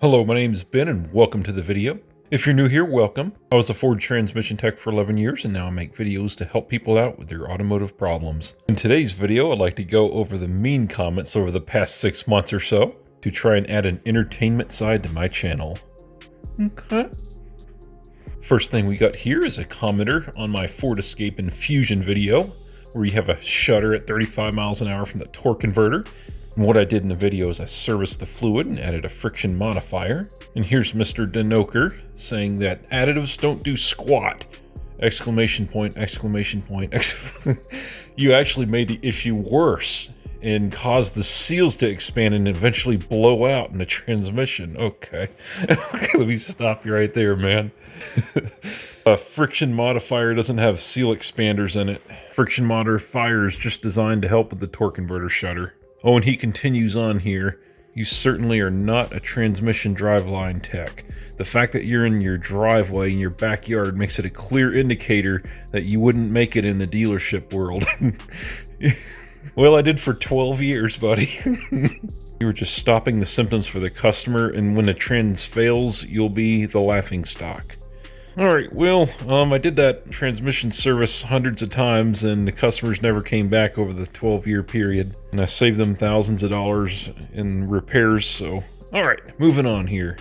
Hello, my name is Ben and welcome to the video. If you're new here, welcome. I was a Ford transmission tech for 11 years and now I make videos to help people out with their automotive problems. In today's video, I'd like to go over the mean comments over the past 6 months or so to try and add an entertainment side to my channel. Okay. First thing we got here is a commenter on my Ford Escape Infusion video where you have a shudder at 35 miles an hour from the torque converter. And what I did in the video is I serviced the fluid and added a friction modifier. And here's Mr. Denoker saying that additives don't do squat! Exclamation point, exclamation point. You actually made the issue worse and caused the seals to expand and eventually blow out in the transmission. Okay. Let me stop you right there, man. A friction modifier doesn't have seal expanders in it. Friction modifier is just designed to help with the torque converter shudder. Oh, and he continues on here. You certainly are not a transmission driveline tech. The fact that you're in your driveway in your backyard makes it a clear indicator that you wouldn't make it in the dealership world. Well, I did for 12 years, buddy. You were just stopping the symptoms for the customer, and when the trans fails, you'll be the laughing stock. Alright, well, I did that transmission service hundreds of times and the customers never came back over the 12-year period. And I saved them thousands of dollars in repairs, so... Alright, moving on here.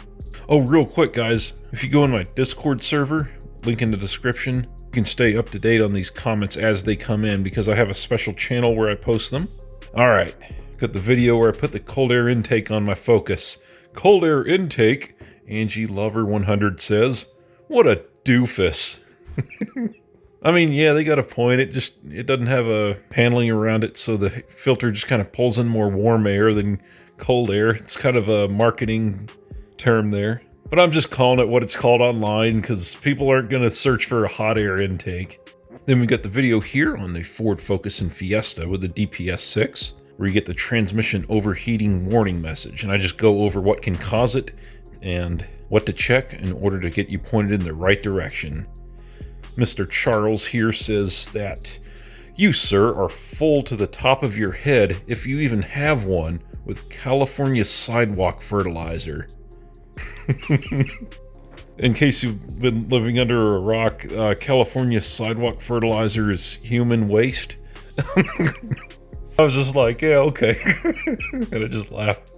Oh, real quick, guys, if you go in my Discord server, link in the description, you can stay up to date on these comments as they come in because I have a special channel where I post them. Alright, got the video where I put the cold air intake on my Focus. Cold air intake, Angie Lover 100 says. What a doofus. I mean, yeah, they got a point. It doesn't have a paneling around it, so the filter just kind of pulls in more warm air than cold air. It's kind of a marketing term there. But I'm just calling it what it's called online because people aren't going to search for a hot air intake. Then we got the video here on the Ford Focus and Fiesta with the DPS-6, where you get the transmission overheating warning message. And I just go over what can cause it and what to check in order to get you pointed in the right direction. Mr. Charles here says that you, sir, are full to the top of your head, if you even have one, with California sidewalk fertilizer. In case you've been living under a rock, California sidewalk fertilizer is human waste. I was just like, yeah, okay. And I just laughed.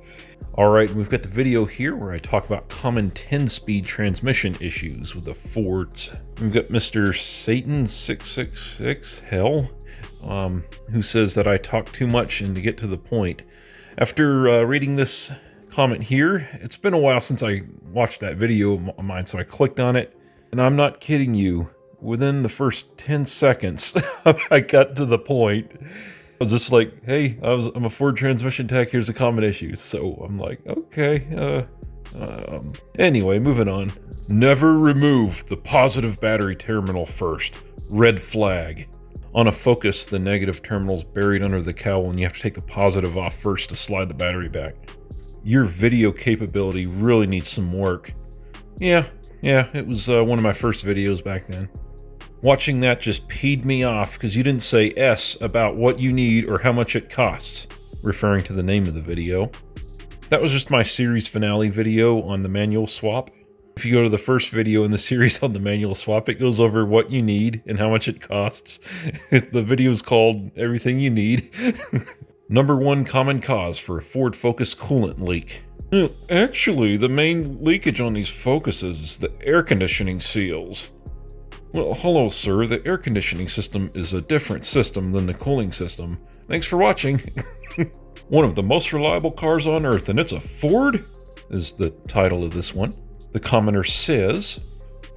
Alright, we've got the video here where I talk about common 10-speed transmission issues with the Fords. We've got Mr. Satan666 Hell, who says that I talk too much and to get to the point. After reading this comment here, it's been a while since I watched that video of mine, so I clicked on it, and I'm not kidding you, within the first 10 seconds, I got to the point. I was just like, hey, I'm a Ford transmission tech, here's a common issue. So I'm like, okay, anyway, moving on. Never remove the positive battery terminal first. Red flag. On a Focus, the negative terminal's buried under the cowl and you have to take the positive off first to slide the battery back. Your video capability really needs some work. Yeah, it was one of my first videos back then. Watching that just peed me off because you didn't say S about what you need or how much it costs, referring to the name of the video. That was just my series finale video on the manual swap. If you go to the first video in the series on the manual swap, it goes over what you need and how much it costs. The video is called Everything You Need. Number 1 common cause for a Ford Focus coolant leak. Actually, the main leakage on these Focuses is the air conditioning seals. Well, hello, sir. The air conditioning system is a different system than the cooling system. Thanks for watching. One of the most reliable cars on Earth, and it's a Ford? Is the title of this one. The commenter says,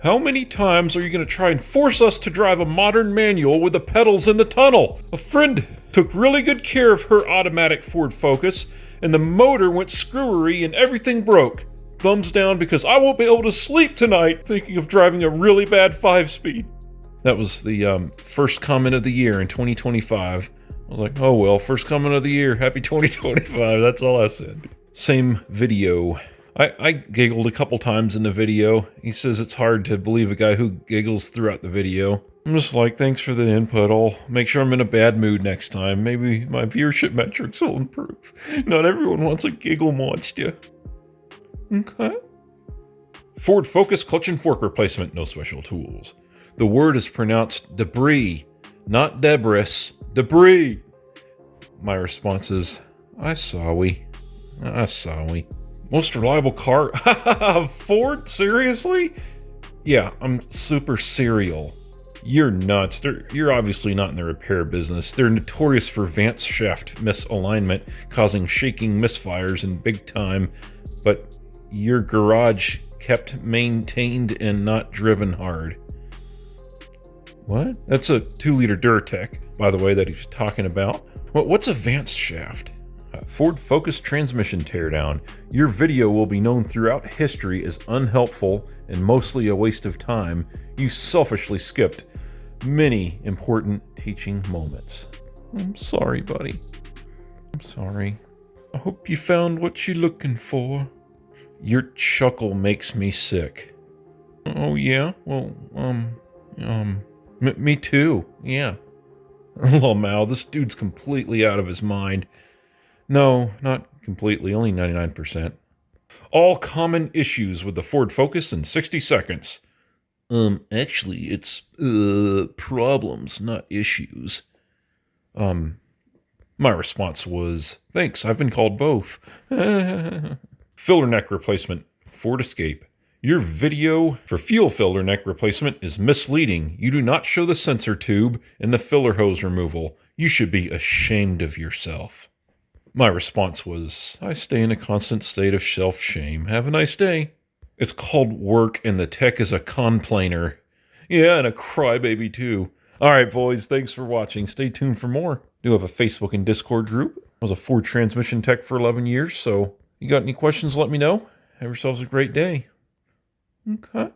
how many times are you going to try and force us to drive a modern manual with the pedals in the tunnel? A friend took really good care of her automatic Ford Focus, and the motor went screwery and everything broke. Thumbs down because I won't be able to sleep tonight thinking of driving a really bad 5-speed. That was the first comment of the year in 2025. I was like, oh well, first comment of the year, happy 2025, that's all I said. Same video. I giggled a couple times in the video. He says it's hard to believe a guy who giggles throughout the video. I'm just like, thanks for the input. I'll make sure I'm in a bad mood next time. Maybe my viewership metrics will improve. Not everyone wants a giggle monster. Okay. Ford Focus clutch and fork replacement, no special tools. The word is pronounced debris, not debris. Debris! My response is, I saw we. Most reliable car? Ford? Seriously? Yeah, I'm super serial. You're nuts. You're obviously not in the repair business. They're notorious for Vance shaft misalignment, causing shaking misfires in big time, but your garage kept maintained and not driven hard. What? That's a 2-liter Duratec, by the way, that he's talking about. What's a Vance shaft? Ford Focus transmission teardown. Your video will be known throughout history as unhelpful and mostly a waste of time. You selfishly skipped many important teaching moments. I'm sorry, buddy. I'm sorry. I hope you found what you're looking for. Your chuckle makes me sick. Oh, yeah? Well, me too. Yeah. Lol, this dude's completely out of his mind. No, not completely, only 99%. All common issues with the Ford Focus in 60 seconds. Actually, it's, problems, not issues. My response was, thanks, I've been called both. Filler neck replacement, Ford Escape. Your video for fuel filler neck replacement is misleading. You do not show the sensor tube and the filler hose removal. You should be ashamed of yourself. My response was, I stay in a constant state of self-shame. Have a nice day. It's called work and the tech is a complainer. Yeah, and a crybaby too. All right, boys, thanks for watching. Stay tuned for more. Do have a Facebook and Discord group. I was a Ford transmission tech for 11 years, so you got any questions, let me know. Have yourselves a great day. Okay.